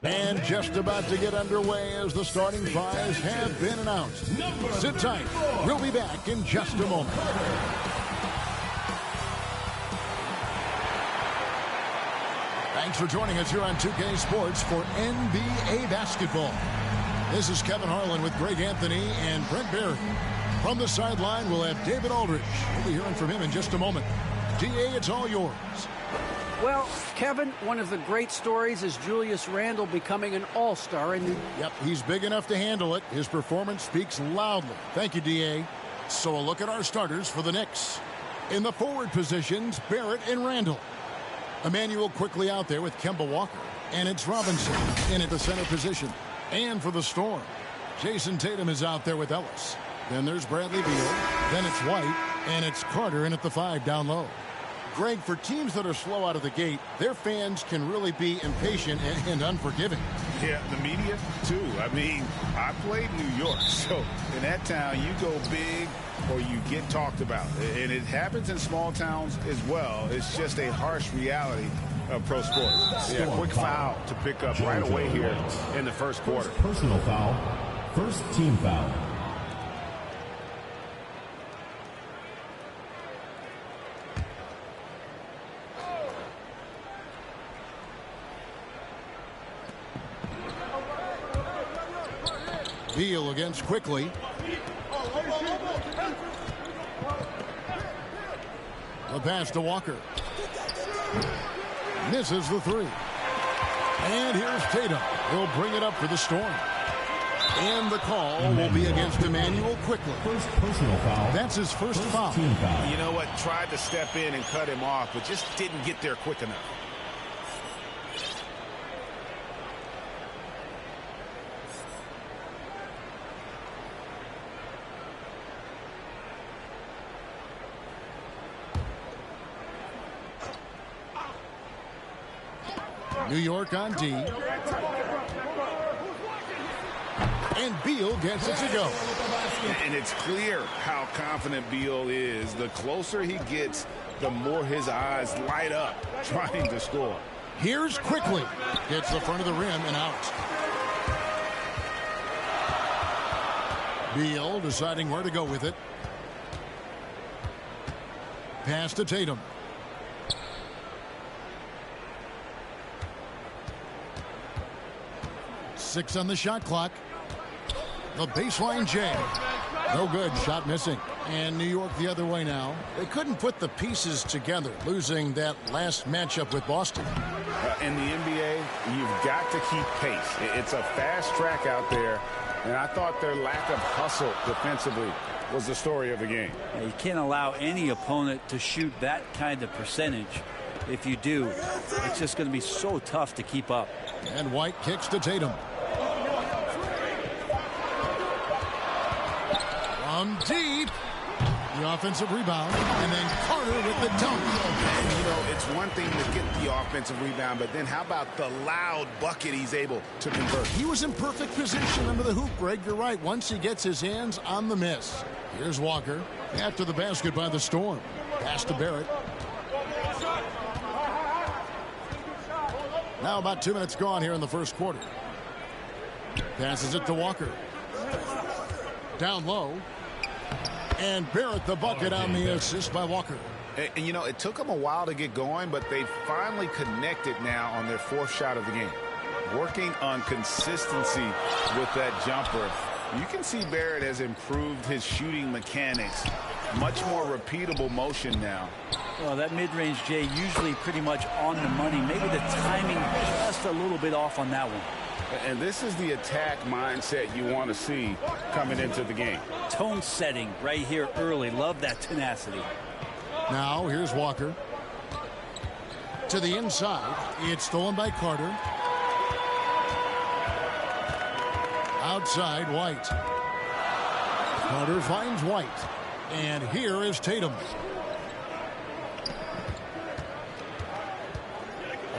And just about to get underway as the starting fives have been announced. Sit tight. We'll be back in just a moment. Thanks for joining us here on 2K Sports for NBA basketball. This is Kevin Harlan with Greg Anthony and Brent Barry. From the sideline, we'll have David Aldridge. We'll be hearing from him in just a moment. DA, it's all yours. Well, Kevin, one of the great stories is Julius Randle becoming an all-star in the... Yep, he's big enough to handle it. His performance speaks loudly. Thank you, DA. So a look at our starters for the Knicks. In the forward positions, Barrett and Randle. Emmanuel quickly out there with Kemba Walker. And it's Robinson in at the center position. And for the Storm, Jayson Tatum is out there with Ellis. Then there's Bradley Beal. Then it's White. And it's Carter in at the 5 down low. Greg, for teams that are slow out of the gate, their fans can really be impatient and unforgiving. Yeah, the media, too. I mean, I played New York, so in that town, you go big or you get talked about. And it happens in small towns as well. It's just a harsh reality of pro sports. Yeah, quick foul to pick up right away here in the first quarter. Personal foul, first team foul. Beal against quickly. The pass to Walker. Misses the 3. And here's Tatum. He'll bring it up for the Storm. And the call will be against Emmanuel quickly. First personal foul. That's his first foul. Team foul. You know what? Tried to step in and cut him off, but just didn't get there quick enough. New York on D. And Beal gets it to go. And it's clear how confident Beal is. The closer he gets, the more his eyes light up trying to score. Here's quickly. Gets the front of the rim and out. Beal deciding where to go with it. Pass to Tatum. Six on the shot clock. The baseline jam. No good. Shot missing. And New York the other way now. They couldn't put the pieces together, losing that last matchup with Boston. In the NBA, you've got to keep pace. It's a fast track out there, and I thought their lack of hustle defensively was the story of the game. You can't allow any opponent to shoot that kind of percentage. If you do, it's just going to be so tough to keep up. And White kicks to Tatum. From deep. The offensive rebound. And then Carter with the dunk. And, you know, it's one thing to get the offensive rebound, but then how about the loud bucket he's able to convert? He was in perfect position under the hoop, Greg. You're right. Once he gets his hands on the miss. Here's Walker. After the basket by the Storm. Pass to Barrett. Now about 2 minutes gone here in the first quarter. Passes it to Walker. Down low. And Barrett the bucket on the assist by Walker. And, you know, it took them a while to get going, but they finally connected now on their fourth shot of the game. Working on consistency with that jumper. You can see Barrett has improved his shooting mechanics. Much more repeatable motion now. Well, that mid-range, Jay, usually pretty much on the money. Maybe the timing just a little bit off on that one. And this is the attack mindset you want to see coming into the game. Tone setting right here early. Love that tenacity. Now here's Walker. To the inside. It's stolen by Carter. Outside, White. Carter finds White. And here is Tatum.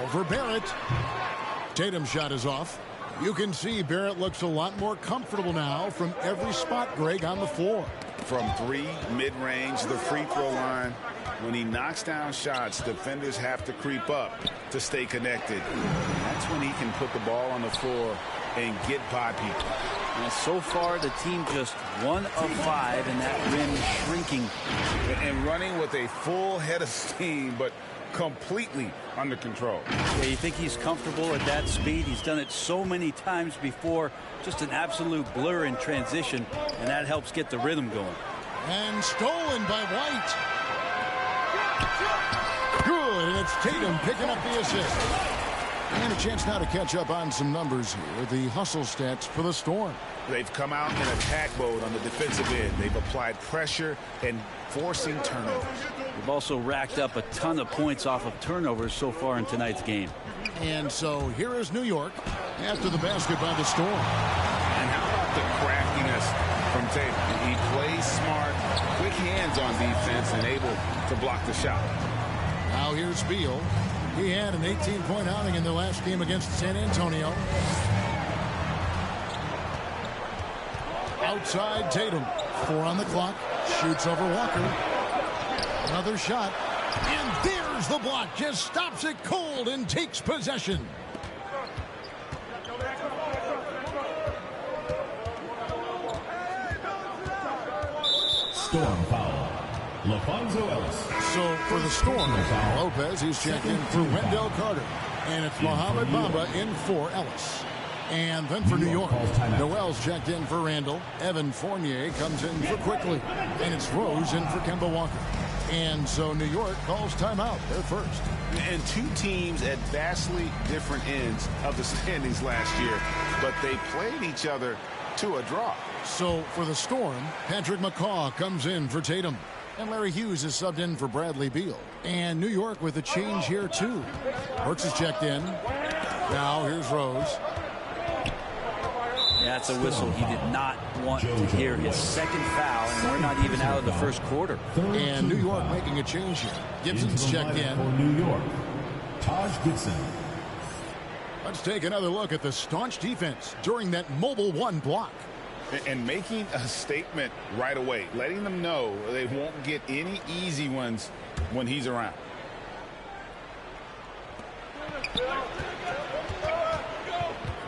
Over Barrett. Tatum's shot is off. You can see Barrett looks a lot more comfortable now from every spot, Greg, on the floor. From 3, mid-range, the free throw line. When he knocks down shots, defenders have to creep up to stay connected. That's when he can put the ball on the floor and get by people. And so far, the team just 1 of 5, and that rim shrinking. And running with a full head of steam, but completely under control. Yeah, you think he's comfortable at that speed? He's done it so many times before. Just an absolute blur in transition, and that helps get the rhythm going. And stolen by White. Good, and it's Tatum picking up the assist. And a chance now to catch up on some numbers here. The hustle stats for the Storm. They've come out in attack mode on the defensive end. They've applied pressure and forcing turnovers. They've also racked up a ton of points off of turnovers so far in tonight's game. And so here is New York after the basket by the Storm. And how about the craftiness from Tatum? He plays smart, quick hands on defense, and able to block the shot. Now here's Beal. He had an 18-point outing in their last game against San Antonio. Outside Tatum. 4 on the clock. Shoots over Walker. Another shot. And there's the block. Just stops it cold and takes possession. Storm foul. LaPhonso Ellis. So for the Storm, Lopez, he's checked in for Wendell Carter. And it's Mohamed Bamba in for Ellis. And then for New York, Noel's checked in for Randall. Evan Fournier comes in for Quickly. And it's Rose in for Kemba Walker. And so New York calls timeout. They're first. And two teams at vastly different ends of the standings last year, but they played each other to a draw. So for the Storm, Patrick McCaw comes in for Tatum. And Larry Hughes is subbed in for Bradley Beal. And New York with a change here, too. Burks is checked in. Now here's Rose. That's a whistle he did not want to hear. His second foul, and we're not even out of the first quarter. And New York making a change here. Gibson's checked in. For New York, Taj Gibson. Let's take another look at the staunch defense during that mobile 1 block. And making a statement right away, letting them know they won't get any easy ones when he's around.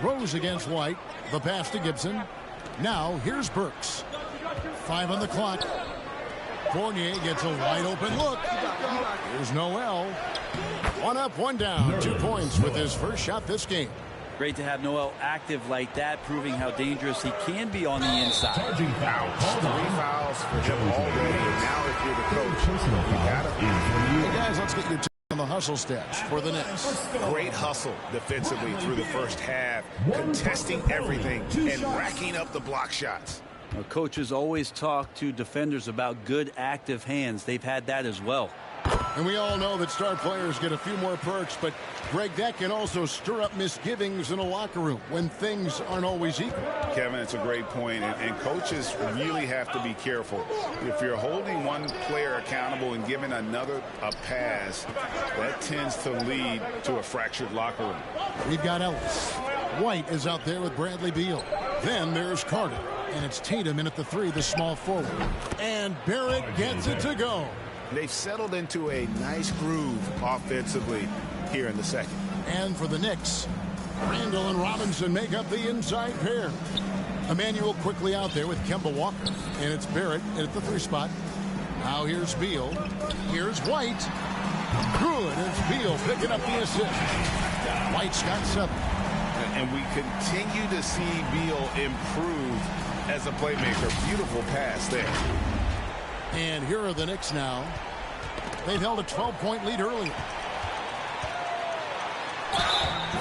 Rose against White. The pass to Gibson. Now here's Burks. 5 on the clock. Fournier gets a wide open look. Here's Noel. 1 up, 1 down. 2 points with his first shot this game. Great to have Noel active like that, proving how dangerous he can be on the inside. 3 fouls for him already. Now if you're the coach, you gotta be. Hey guys, let's get your take on the hustle stats for the Knicks. Great hustle defensively through the first half, contesting everything and racking up the block shots. Now, coaches always talk to defenders about good active hands. They've had that as well. And we all know that star players get a few more perks, but Greg, that can also stir up misgivings in a locker room when things aren't always equal. Kevin, it's a great point, and coaches really have to be careful. If you're holding one player accountable and giving another a pass, that tends to lead to a fractured locker room. We've got Ellis. White is out there with Bradley Beal. Then there's Carter, and it's Tatum in at the 3, the small forward. And Barrett gets it to go. They've settled into a nice groove offensively here in the second. And for the Knicks, Randall and Robinson make up the inside pair. Emmanuel quickly out there with Kemba Walker. And it's Barrett at the 3 spot. Now here's Beal. Here's White. Good. It's Beal picking up the assist. White's got 7. And we continue to see Beal improve as a playmaker. Beautiful pass there. And here are the Knicks now. They've held a 12-point lead earlier.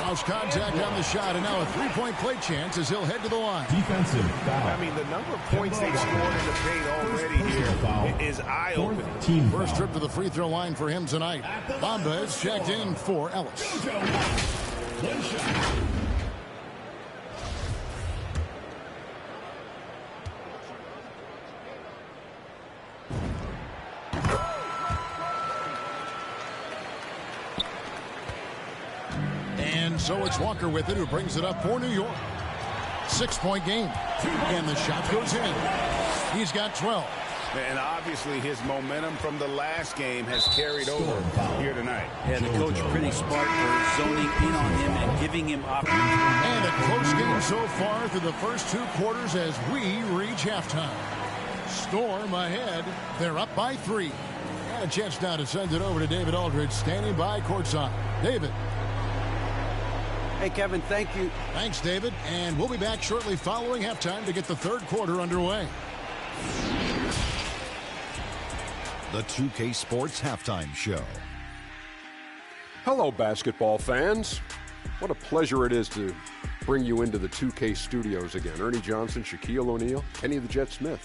Lost contact on the shot, and now a 3-point play chance as he'll head to the line. Defensive foul. I mean, the number of points they've scored in the paint already here is eye-opening. First trip to the free throw line for him tonight. Bamba is checked in for Ellis. One shot. So it's Walker with it, who brings it up for New York. 6-point game. And the shot goes in. He's got 12. And obviously his momentum from the last game has carried over here tonight. Yeah, the coach pretty smart for zoning in on him and giving him opportunities. And a close game so far through the first 2 quarters as we reach halftime. Storm ahead. They're up by 3. And a chance now to send it over to David Aldridge, standing by courtside. David. Hey, Kevin, thank you. Thanks, David. And we'll be back shortly following halftime to get the third quarter underway. The 2K Sports Halftime Show. Hello, basketball fans. What a pleasure it is to bring you into the 2K studios again. Ernie Johnson, Shaquille O'Neal, Kenny the Jet Smith.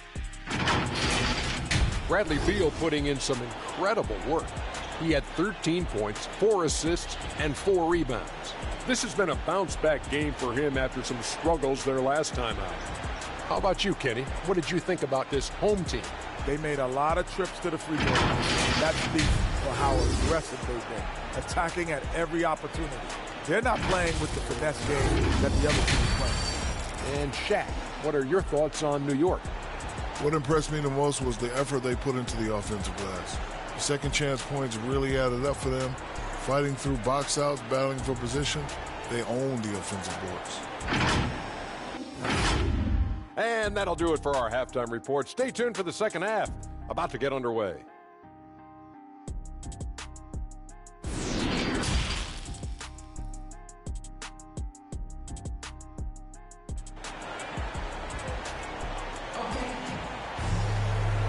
Bradley Beal putting in some incredible work. He had 13 points, 4 assists, and 4 rebounds. This has been a bounce-back game for him after some struggles their last time out. How about you, Kenny? What did you think about this home team? They made a lot of trips to the free throw line. That speaks for how aggressive they've been, attacking at every opportunity. They're not playing with the finesse game that the other team is playing. And Shaq, what are your thoughts on New York? What impressed me the most was the effort they put into the offensive glass. Second chance points really added up for them. Fighting through box outs, battling for position, they own the offensive boards. And that'll do it for our halftime report. Stay tuned for the second half, about to get underway.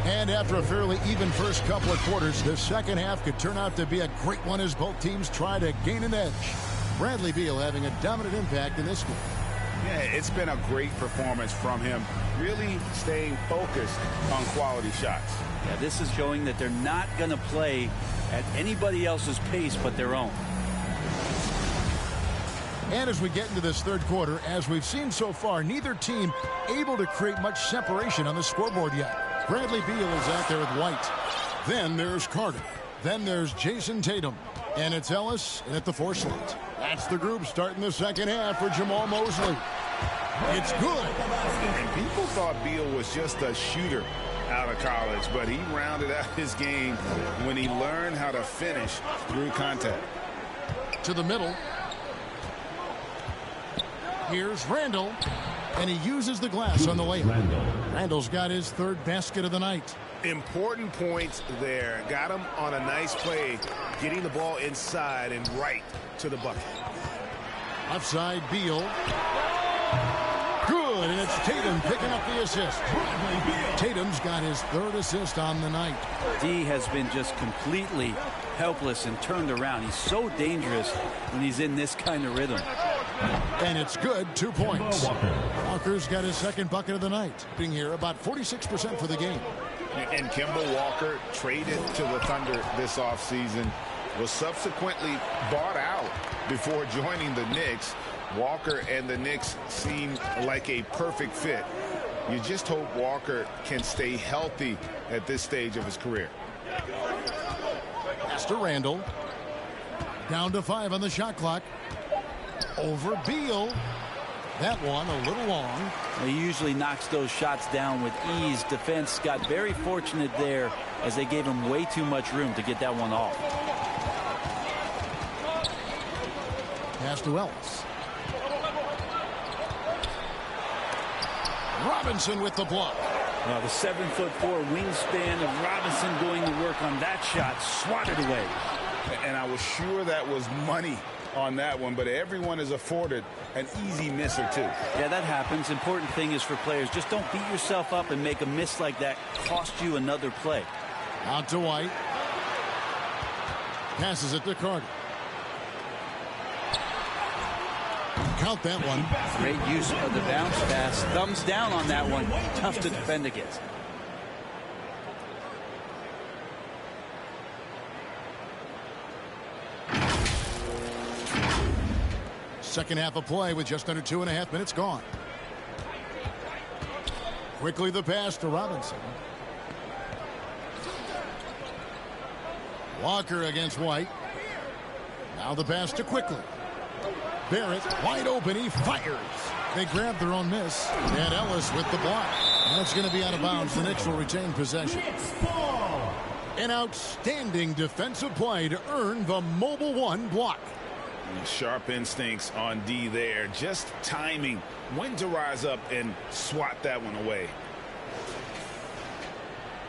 And after a fairly even first couple of quarters, the second half could turn out to be a great one as both teams try to gain an edge. Bradley Beal having a dominant impact in this game. Yeah, it's been a great performance from him, really staying focused on quality shots. Yeah, this is showing that they're not going to play at anybody else's pace but their own. And as we get into this third quarter, as we've seen so far, neither team able to create much separation on the scoreboard yet. Bradley Beal is out there with White. Then there's Carter. Then there's Jayson Tatum. And it's Ellis in at the 4 slot. That's the group starting the second half for Jamal Mosley. It's good. And people thought Beal was just a shooter out of college, but he rounded out his game when he learned how to finish through contact. To the middle. Here's Randall. And he uses the glass on the layup. Randall's got his third basket of the night. Important points there. Got him on a nice play, getting the ball inside and right to the bucket. Outside Beal. Good, and it's Tatum picking up the assist. Tatum's got his third assist on the night. D has been just completely helpless and turned around. He's so dangerous when he's in this kind of rhythm. And it's good, 2 points. Walker's got his second bucket of the night. Being here about 46% for the game. And Kemba Walker, traded to the Thunder this offseason, was subsequently bought out before joining the Knicks. Walker and the Knicks seem like a perfect fit. You just hope Walker can stay healthy at this stage of his career. Pass to Randall. Down to 5 on the shot clock. Over Beal. That one a little long. He usually knocks those shots down with ease. Defense got very fortunate there as they gave him way too much room to get that one off. Pass to Ellis. Robinson with the block. The 7'4" wingspan of Robinson going to work on that shot. Swatted away. And I was sure that was money on that one, but everyone is afforded an easy miss or two. Yeah, that happens. Important thing is for players, just don't beat yourself up and make a miss like that cost you another play. Out to White. Passes it to Carter. Count that one. Great use of the bounce pass. Thumbs down on that one. Tough to defend against. Second half of play with just under 2.5 minutes gone. Quickly the pass to Robinson. Walker against White. Now the pass to Quickly. Barrett wide open. He fires. They grab their own miss. And Ellis with the block. And it's going to be out of bounds. The Knicks will retain possession. An outstanding defensive play to earn the mobile one block. Sharp instincts on D there. Just timing when to rise up and swat that one away.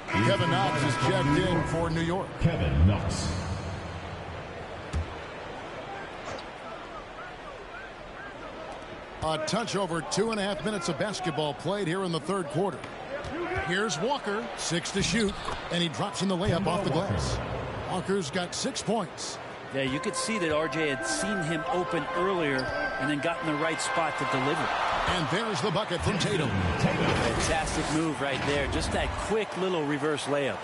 Kevin Knox is checked in for New York. Kevin Knox. A touch over 2.5 minutes of basketball played here in the third quarter. Here's Walker, 6 to shoot, and he drops in the layup off the glass. Walker's got 6 points. Yeah, you could see that RJ had seen him open earlier and then got in the right spot to deliver. And there's the bucket from Tatum. Fantastic move right there. Just that quick little reverse layup.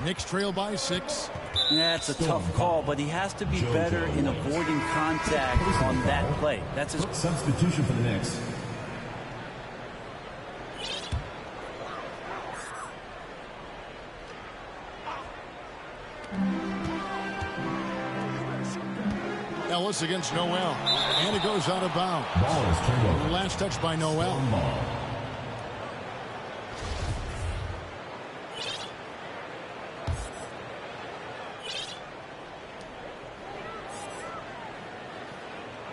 Knicks trail by 6. Yeah, it's a tough call, but he has to be better in avoiding contact on that play. That's his Substitution for the Knicks. Ellis against Noel. And it goes out of bounds. Ball is turned over. Last touch by Noel.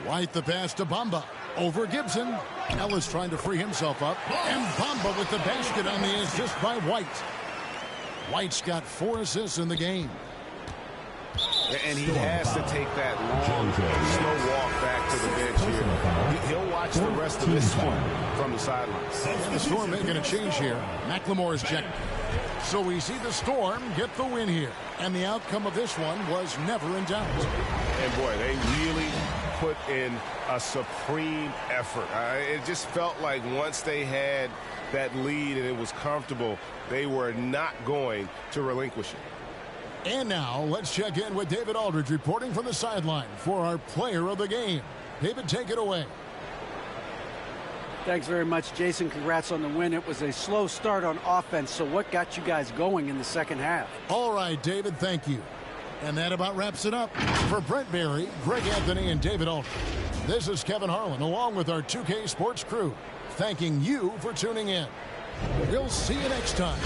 White the pass to Bamba. Over Gibson. Ellis trying to free himself up. And Bamba with the basket on the assist by White. White's got 4 assists in the game. And he has to take that long, slow walk back to the bench here. He'll watch the rest of this one from the sidelines. The Storm making a change here. McLemore is checked. So we see the Storm get the win here. And the outcome of this one was never in doubt. And boy, they really put in a supreme effort. It just felt like once they had that lead and it was comfortable, they were not going to relinquish it. And now let's check in with David Aldridge reporting from the sideline for our player of the game. David, take it away. Thanks very much, Jason. Congrats on the win. It was a slow start on offense, so what got you guys going in the second half? All right, David, thank you. And that about wraps it up. For Brent Barry, Greg Anthony, and David Aldridge, this is Kevin Harlan along with our 2K Sports crew, thanking you for tuning in. We'll see you next time.